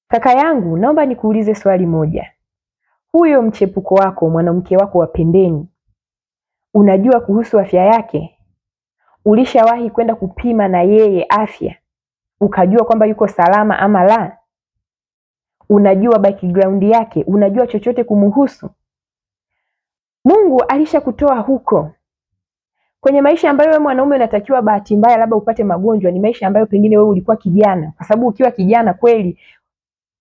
Kaka yangu, naomba nikuulize swali moja. Huyo mchepuko wako, mwanamke wako wa pembeni, unajua kuhusu afya yake? Ulishawahi kwenda kupima na yeye afya ukajua kwamba yuko salama ama la? Unajua background yake? Unajua chochote kumuhusu? Mungu alishakutoa huko. Kwenye maisha ambayo wewe mwanaume unatakiwa bahati mbaya labda upate magonjwa, ni maisha ambayo pengine wewe ulikuwa kijana. Kwa sababu ukiwa kijana kweli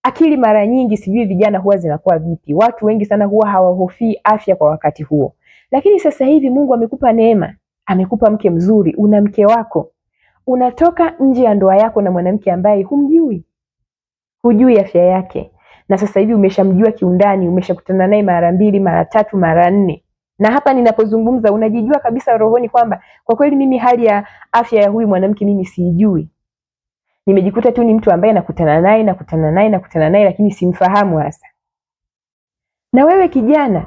akili mara nyingi, sijui vijana huwa zinakuwa vipi, watu wengi sana huwa hawahofii afya kwa wakati huo. Lakini sasa hivi Mungu amekupa neema, amekupa mke mzuri, una mke wako, unatoka nje ya ndoa yako na mwanamke ambaye hujui afya yake, na sasa hivi umeshamjua kiundani, umeshakutana naye mara 2, mara 3, mara 4, na hapa ninapozungumza unajijua kabisa rohoni kwamba kwa kweli mimi hali ya afya ya huyu mwanamke mimi siijui. Nimejikuta tu ni mtu ambaye nakutana naye lakini simfahamu hasa. Na wewe kijana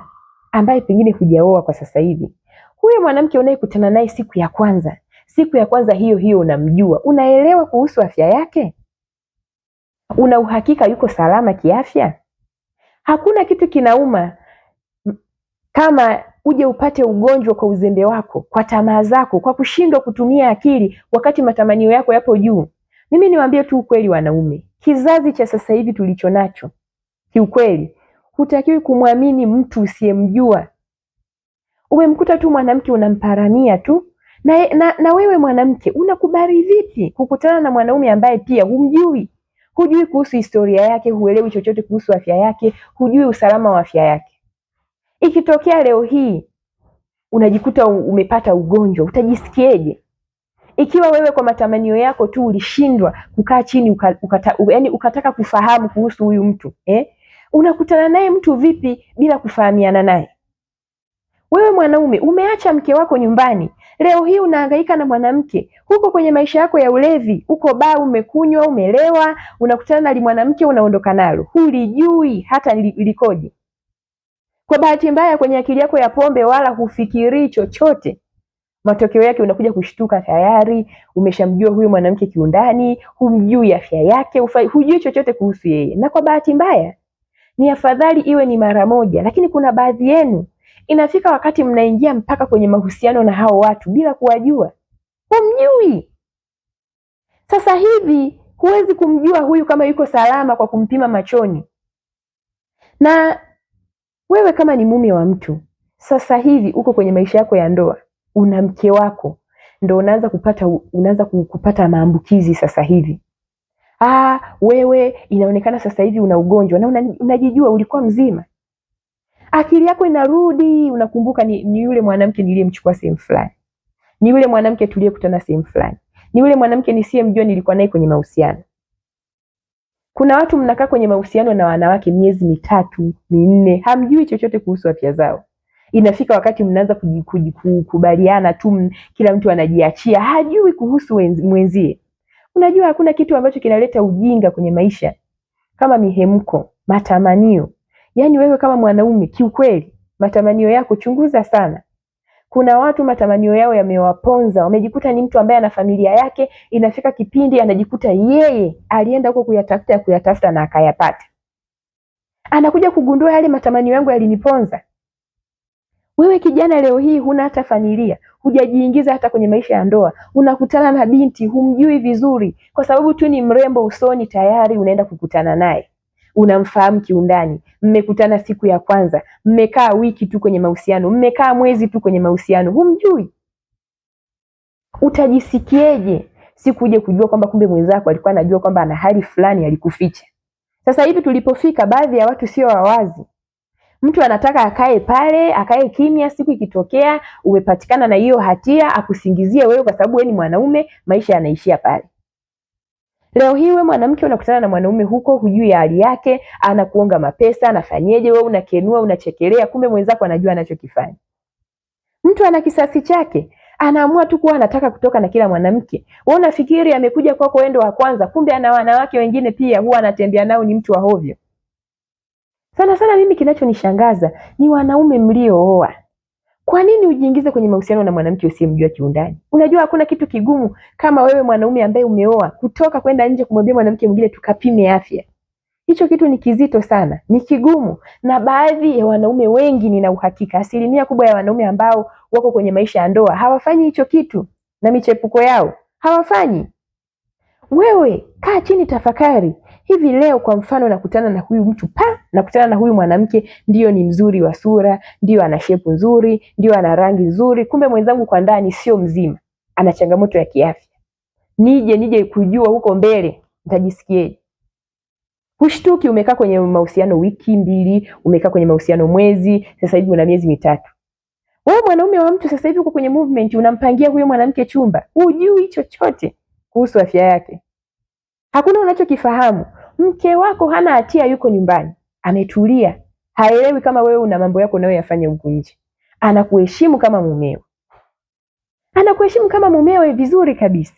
ambaye pengine hujaoa kwa sasa hivi, huyo mwanamke unayekutana naye siku ya kwanza hiyo unamjua, unaelewa kuhusu afya yake? Una uhakika yuko salama kiafya? Hakuna kitu kinauma kama uje upate ugonjwa kwa uzembe wako, kwa tamaa zako, kwa kushindwa kutumia akili wakati matamanio yako yapo juu. Mimi niwaambie tu ukweli wanaume, kizazi cha sasa hivi tulicho nacho, kiukweli, hutakiwi kumwamini mtu usiyemjua. Umemkuta tu mwanamke unamparania tu, na wewe mwanamke unakubali vipi kukutana na mwanaume ambaye pia humjui? Hujui kuhusu historia yake, huelewi chochote kuhusu afya yake, hujui usalama wa afya yake. Ikitokea leo hii unajikuta umepata ugonjwa, utajisikiaje? Ikiwa wewe kwa matamanio yako tu ulishindwa kukaa chini ukataka kufahamu kuhusu huyu mtu, unakutana naye mtu vipi bila kufahamiana naye? Wewe mwanaume umeacha mke wako nyumbani, leo hii unahangaika na mwanamke, huko kwenye maisha yako ya ulevi, uko baa, umekunywa, umelewa, unakutana na mwanamke unaondoka nalo, hulijui hata likoje. Kwa bahati mbaya kwenye akili yako ya pombe wala hufikiri chochote. Matokeo yake unakuja kushtuka tayari umeshamjua huyu mwanamke kiundani, humjui afya yake, hujui chochote kuhusu yeye. Na kwa bahati mbaya ni afadhali iwe ni mara moja, lakini kuna baadhi yenu inafika wakati mnaingia mpaka kwenye mahusiano na hao watu bila kuwajua. Humjui. Sasa hivi huwezi kumjua huyu kama yuko salama kwa kumpima machoni. Na wewe kama ni mume wa mtu, sasa hivi uko kwenye maisha yako ya ndoa, una mke wako, ndio unaanza kupata maambukizi sasa hivi. Wewe inaonekana sasa hivi una ugonjwa na unajijua ulikuwa mzima. Akili yako inarudi, unakumbuka ni yule mwanamke niliyemchukua sehemu fulani. Ni yule mwanamke tuliyekutana sehemu fulani. Ni yule mwanamke nisiyemjua nilikuwa naye kwenye mahusiano. Kuna watu mnakaa kwenye mahusiano na wanawake miezi 3, 4, hamjui chochote kuhusu afya zao. Inafika wakati mnaanza kukubaliana tu, kila mtu anajiachia, hajui kuhusu mwenzie. Unajua hakuna kitu ambacho kinaleta ujinga kwenye maisha kama mihemko, matamanio. Yaani wewe kama mwanaume kiukweli, matamanio yako chunguza sana. Kuna watu matamanio yao yamewaponza, wamejikuta ni mtu ambaye ana familia yake, inafika kipindi anajikuta yeye alienda huko kuyatafuta na akayapata. Anakuja kugundua yale matamanio yangu yaliniponza. Wewe kijana leo hii huna hata familia, hujajiingiza hata kwenye maisha ya ndoa, unakutana na binti humjui vizuri, kwa sababu tu ni mrembo usoni tayari unaenda kukutana naye. Unamfahamu kiundani, mmekutana siku ya kwanza, mmekaa wiki tu kwenye mahusiano, mmekaa mwezi tu kwenye mahusiano, humjui. Utajisikieje siku uje kujua kwamba kumbe mwenzako alikuwa anajua kwamba ana hali fulani alikuficha? Sasa hivi tulipofika, baadhi ya watu sio wawazi. Mtu anataka akae pale, akae kimya, siku ikitokea umepatikana na hiyo hatia akusingizie wewe kwa sababu wewe ni mwanaume, maisha yanaishia pale. Leo hii wewe mwanamke unakutana na mwanaume huko, hujui hali yake, anakuonga mapesa, anafanyeje, wewe unakenua, unachekelea, kumbe mwenzako anajua anachokifanya. Mtu ana kisasi chake, anaamua tu kuwa anataka kutoka na kila mwanamke. Wewe unafikiri amekuja kwako wewe ndo wa kwanza, kumbe ana wanawake wengine pia huwa anatembea nao, ni mtu wa hovyo. Sana mimi kinachonishangaza ni wanaume mliooa. Kwa nini ujiingize kwenye mahusiano na mwanamke usiyemjua kiundani? Unajua hakuna kitu kigumu kama wewe mwanaume ambaye umeoa kutoka kwenda nje kumwambia mwanamke mwingine tukapime afya. Hicho kitu ni kizito sana, ni kigumu, na baadhi ya wanaume wengi, nina uhakika kubwa ya wanaume ambao wako kwenye maisha ya ndoa hawafanyi hicho kitu, na michepuko yao hawafanyi. Wewe kaa chini, tafakari. Hivi leo kwa mfano nakutana na huyu mtu nakutana na huyu mwanamke, ndio ni mzuri wa sura, ndio ana shepu nzuri, ndio ana rangi nzuri, kumbe mwenzangu kwa ndani sio mzima, ana changamoto ya kiafya. Nije kujua huko mbele nitajisikiaje? Hushtuki, umekaa kwenye mahusiano wiki 2, umekaa kwenye mahusiano mwezi, sasa hivi una miezi 3. Wewe mwanaume wa mtu sasa hivi uko kwenye movement, unampangia huyo mwanamke chumba, hujui chochote kuhusu afya yake. Hakuna unachokifahamu. Mke wako hana hatia, yuko nyumbani, ametulia, haelewi kama wewe una mambo yako unayoyafanya huko nje. Anakuheshimu kama mumeo. Anakuheshimu kama mumeo vizuri kabisa.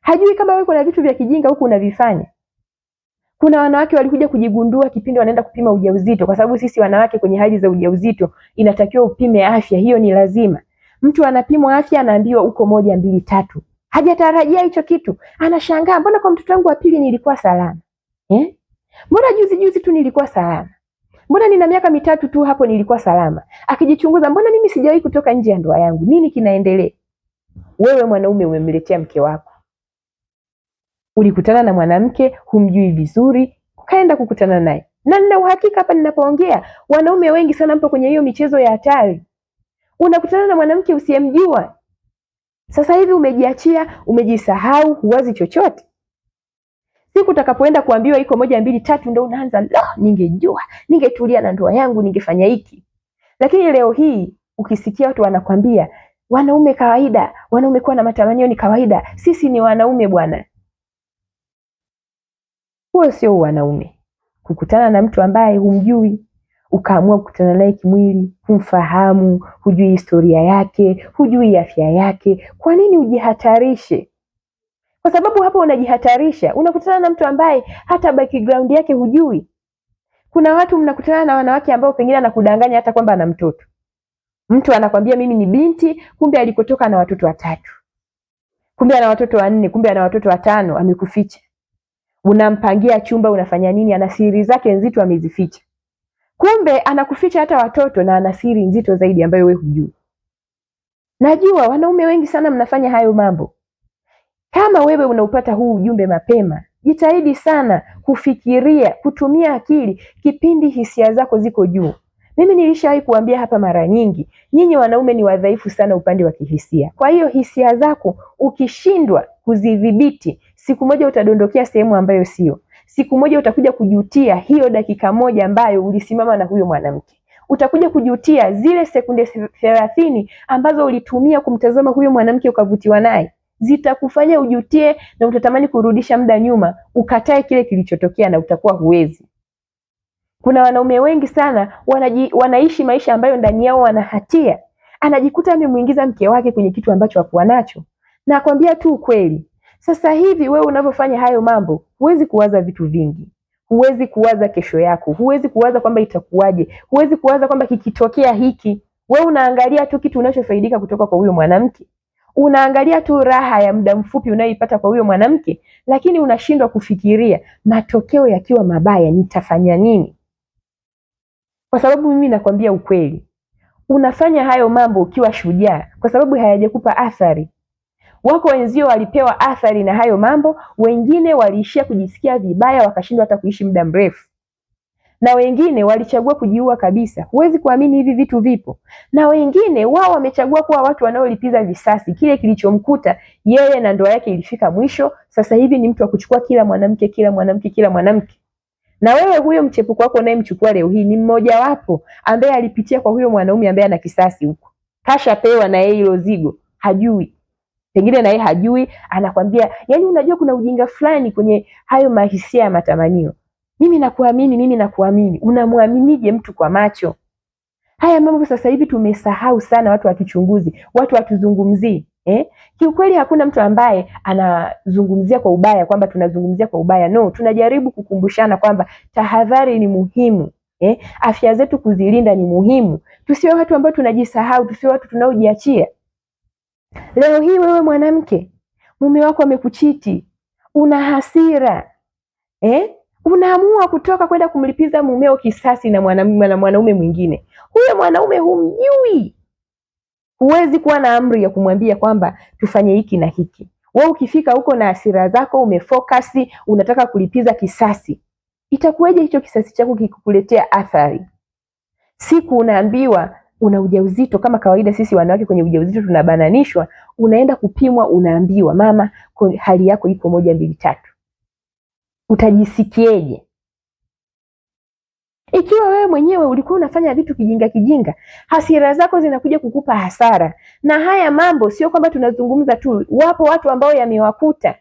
Hajui kama wewe kuna vitu vya kijinga huku unavifanya. Kuna wanawake walikuja kujigundua kipindi wanaenda kupima ujauzito, kwa sababu sisi wanawake kwenye hali za ujauzito inatakiwa upime afya, hiyo ni lazima. Mtu anapimwa afya, anaambiwa uko 1, 2, 3. Hajatarajia hicho kitu. Anashangaa, mbona kwa mtoto wangu wa pili nilikuwa salama? Mbona juzi tu nilikuwa salama? Mbona nina miaka 3 tu hapo nilikuwa salama? Akijichunguza, mbona mimi sijawahi kutoka nje ya ndoa yangu? Nini kinaendelea? Wewe mwanaume umemletea mke wako. Ulikutana na mwanamke humjui vizuri, ukaenda kukutana naye. Na nina uhakika hapa ninapoongea, wanaume wengi sana mpo kwenye hiyo michezo ya hatari. Unakutana na mwanamke usiyemjua. Sasa hivi umejiachia, umejisahau, huwazi chochote. Siku utakapoenda kuambiwa iko 1, 2, 3 ndio unaanza, ningejua, ningetulia na ndoa yangu, ningefanya hiki. Lakini leo hii ukisikia watu wanakwambia wanaume kawaida, wanaume kuwa na matamanio ni kawaida, sisi ni wanaume bwana. Huo sio wanaume. Kukutana na mtu ambaye humjui, ukaamua kukutana naye kimwili, humfahamu, hujui historia yake, hujui afya yake, kwa nini ujihatarishe? Kwa sababu hapo unajihatarisha, unakutana na mtu ambaye hata background yake hujui. Kuna watu mnakutana na wanawake ambao pengine anakudanganya hata kwamba ana mtoto. Mtu anakwambia mimi ni binti, kumbe alikotoka na watoto 3. Kumbe ana watoto 4, kumbe ana watoto 5, amekuficha. Unampangia chumba, unafanya nini? Ana siri zake nzito amezificha. Kumbe anakuficha hata watoto na ana siri nzito zaidi ambayo wewe hujui. Najua wanaume wengi sana mnafanya hayo mambo. Kama wewe unaupata huu ujumbe mapema, jitahidi sana kufikiria, kutumia akili kipindi hisia zako ziko juu. Mimi nilishawahi kuambia hapa mara nyingi, nyinyi wanaume ni wadhaifu sana upande wa kihisia. Kwa hiyo hisia zako ukishindwa kuzidhibiti, siku moja utadondokea sehemu ambayo sio. Siku moja utakuja kujutia hiyo dakika moja ambayo ulisimama na huyo mwanamke. Utakuja kujutia zile sekunde 30 ambazo ulitumia kumtazama huyo mwanamke ukavutiwa naye. Zitakufanya ujutie na utatamani kurudisha muda nyuma, ukatae kile kilichotokea na utakuwa huwezi. Kuna wanaume wengi sana wanaishi maisha ambayo ndani yao wana hatia. Anajikuta amemuingiza mke wake kwenye kitu ambacho hakuwa nacho. Na akwambia tu ukweli. Sasa hivi wewe unavyofanya hayo mambo, huwezi kuwaza vitu vingi. Huwezi kuwaza kesho yako, huwezi kuwaza kwamba itakuwaje, huwezi kuwaza kwamba kikitokea hiki. Wewe unaangalia tu kitu unachofaidika kutoka kwa huyo mwanamke. Unaangalia tu raha ya muda mfupi unayoipata kwa huyo mwanamke, lakini unashindwa kufikiria matokeo yakiwa mabaya nitafanya nini? Kwa sababu mimi nakwambia ukweli, unafanya hayo mambo ukiwa shujaa, kwa sababu hayajakupa athari. Wako wenzio walipewa athari na hayo mambo, wengine waliishia kujisikia vibaya wakashindwa hata kuishi muda mrefu. Na wengine walichagua kujiua kabisa. Huwezi kuamini hivi vitu vipo. Na wengine wao wamechagua kuwa watu wanaolipiza visasi. Kile kilichomkuta yeye na ndoa yake ilifika mwisho, sasa hivi ni mtu wa kuchukua kila mwanamke. Na wewe huyo mchepuko wako unayemchukua leo hii ni mmoja wapo ambaye alipitia kwa huyo mwanaume ambaye ana kisasi huko. Kashapewa na yeye hilo zigo, hajui. Pengine na yeye hajui, anakwambia, yani unajua kuna ujinga fulani kwenye hayo mahisia ya matamanio. Mimi nakuamini. Unamwaminije mtu kwa macho? Haya mambo sasa hivi tumesahau sana, watu wakichunguzi, watu watuzungumzii. Kiukweli hakuna mtu ambaye anazungumzia kwa ubaya kwamba tunazungumzia kwa ubaya. No, tunajaribu kukumbushana kwamba tahadhari ni muhimu. Afya zetu kuzilinda ni muhimu. Tusiwe watu ambao tunajisahau, tusiwe watu tunaojiachia. Leo hii wewe mwanamke, mume wako amekuchiti, una hasira. Unaamua kutoka kwenda kumlipiza mumeo kisasi na mwanaume mwingine. Huyo mwanaume humjui. Huwezi kuwa na amri ya kumwambia kwamba tufanye hiki na hiki. Wewe ukifika huko na hasira zako, umefocus, unataka kulipiza kisasi. Itakuwaje hicho kisasi chako kikukuletea athari? Siku unaambiwa una ujauzito, kama kawaida sisi wanawake kwenye ujauzito tunabananishwa, unaenda kupimwa, unaambiwa mama, hali yako iko 1 2 3. Utajisikieje? Ikiwa wewe mwenyewe ulikuwa unafanya vitu kijinga, hasira zako zinakuja kukupa hasara. Na haya mambo sio kwamba tunazungumza tu, wapo watu ambao yamewakuta.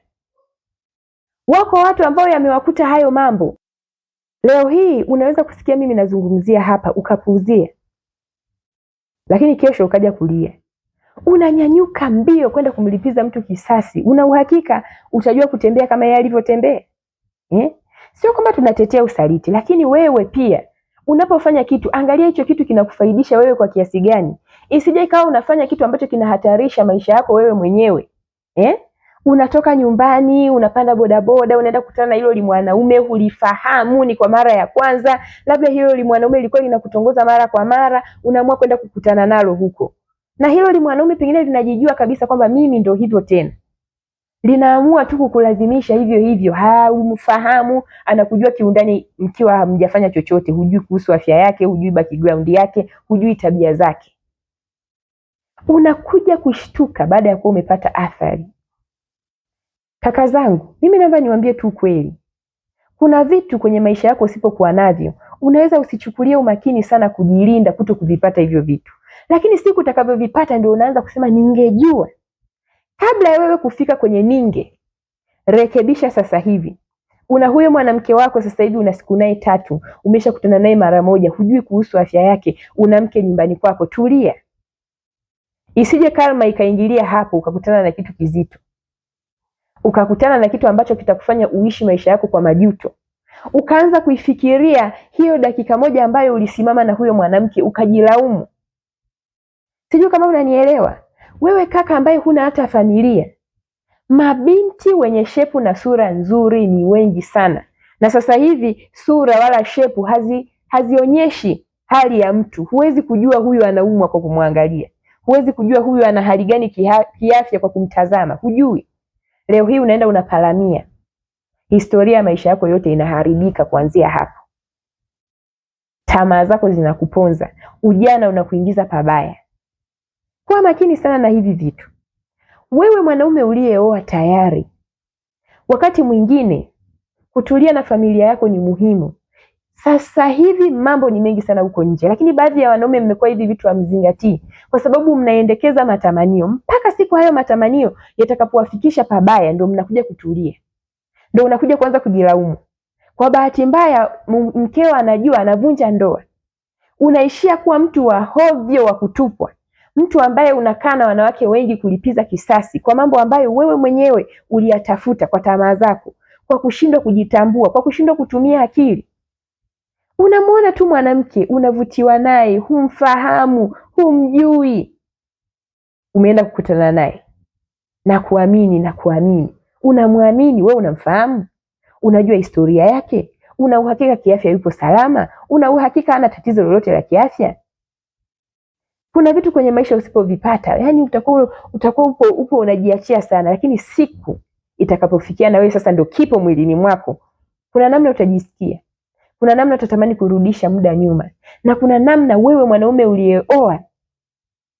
Wako watu ambao yamewakuta hayo mambo. Leo hii unaweza kusikia mimi nazungumzia hapa ukapuuzia, lakini kesho ukaja kulia. Unanyanyuka mbio kwenda kumlipiza mtu kisasi. Una uhakika utajua kutembea kama yeye alivyotembea? Sio kwamba tunatetea usaliti, lakini wewe pia unapofanya kitu, angalia hicho kitu kinakufaidisha wewe kwa kiasi gani. Isije ikawa unafanya kitu ambacho kinahatarisha maisha yako wewe mwenyewe. Unatoka nyumbani, unapanda bodaboda, unaenda kukutana na hilo mwanaume hulifahamu, ni kwa mara ya kwanza, labda hilo mwanaume lilikuwa linakutongoza mara kwa mara, unaamua kwenda kukutana nalo huko. Na hilo mwanaume pengine linajijua kabisa kwamba mimi ndo hivyo tena. Linaamua tu kukulazimisha hivyo hivyo, haumfahamu, anakujua kiundani mkiwa hamjafanya chochote, hujui kuhusu afya yake, hujui background yake, hujui tabia zake. Unakuja kushtuka baada ya kuwa umepata athari. Kaka zangu, mimi naomba niwaambie tu kweli. Kuna vitu kwenye maisha yako usipokuwa navyo, unaweza usichukulie umakini sana kujilinda kuto kuvipata hivyo vitu. Lakini siku utakavyovipata ndio unaanza kusema ningejua. Kabla ya wewe kufika kwenye ninge, rekebisha sasa hivi. Una huyo mwanamke wako sasa hivi una siku naye 3, umeshakutana naye mara moja, hujui kuhusu afya yake, una mke nyumbani kwako, tulia. Isije karma ikaingilia hapo ukakutana na kitu kizito. Ukakutana na kitu ambacho kitakufanya uishi maisha yako kwa majuto. Ukaanza kuifikiria hiyo dakika moja ambayo ulisimama na huyo mwanamke ukajilaumu. Sijui kama unanielewa. Wewe kaka ambaye huna hata familia, mabinti wenye shepu na sura nzuri ni wengi sana. Na sasa hivi sura wala shepu hazionyeshi hali ya mtu. Huwezi kujua huyu anaumwa kwa kumwangalia. Huwezi kujua huyu ana hali gani kiafya kwa kumtazama. Hujui. Leo hii unaenda unapalamia. Historia ya maisha yako yote inaharibika kuanzia hapo. Tamaa zako zinakuponza. Ujana unakuingiza pabaya. Kuwa makini sana na hivi vitu. Wewe mwanaume uliyeoa tayari, wakati mwingine kutulia na familia yako ni muhimu. Sasa hivi mambo ni mengi sana huko nje, lakini baadhi ya wanaume mmekuwa hivi vitu hamzingatii kwa sababu mnaendekeza matamanio. Mpaka siku hayo matamanio yatakapowafikisha pabaya ndio mnakuja kutulia. Ndio unakuja kuanza kujilaumu. Kwa bahati mbaya mkeo anajua anavunja ndoa. Unaishia kuwa mtu wa hovyo wa kutupwa. Mtu ambaye unakaa na wanawake wengi kulipiza kisasi kwa mambo ambayo wewe mwenyewe uliyatafuta kwa tamaa zako, kwa kushindwa kujitambua, kwa kushindwa kutumia akili. Unamuona tu mwanamke, unavutiwa naye, humfahamu, humjui. Umeenda kukutana naye na kuamini. Unamwamini, wewe unamfahamu? Unajua historia yake? Una uhakika kiafya yupo salama? Una uhakika hana tatizo lolote la kiafya? Kuna vitu kwenye maisha usipovipata, yani utakuwa upo unajiachia sana, lakini siku itakapofikia na wewe sasa ndio kipo mwilini mwako, kuna namna utajisikia. Kuna namna utatamani kurudisha muda nyuma. Na kuna namna wewe mwanaume uliyeoa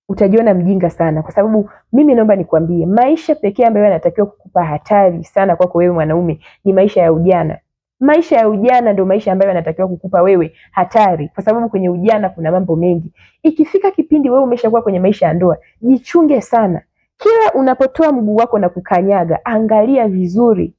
utajiona mjinga sana, kwa sababu mimi naomba nikwambie, maisha pekee ambayo yanatakiwa kukupa hatari sana kwako wewe mwanaume ni maisha ya ujana. Maisha ya ujana ndio maisha ambayo yanatakiwa kukupa wewe hatari, kwa sababu kwenye ujana kuna mambo mengi. Ikifika kipindi wewe umeshakuwa kwenye maisha ya ndoa, jichunge sana. Kila unapotoa mguu wako na kukanyaga, angalia vizuri.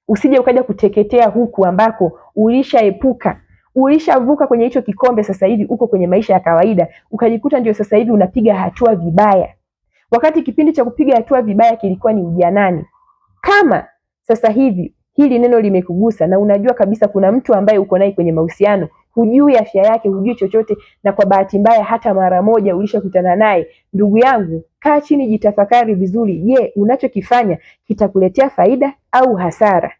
Usije ukaja kuteketea huku ambako ulishaepuka. Ulishavuka kwenye hicho kikombe, sasa hivi uko kwenye maisha ya kawaida, ukajikuta ndio sasa hivi unapiga hatua vibaya. Wakati kipindi cha kupiga hatua vibaya kilikuwa ni ujanani. Kama sasa hivi hili neno limekugusa na unajua kabisa kuna mtu ambaye uko naye kwenye mahusiano, hujui afya yake, hujui chochote, na kwa bahati mbaya hata mara moja ulishakutana naye, ndugu yangu, kaa chini, jitafakari vizuri. Je, unachokifanya kitakuletea faida au hasara?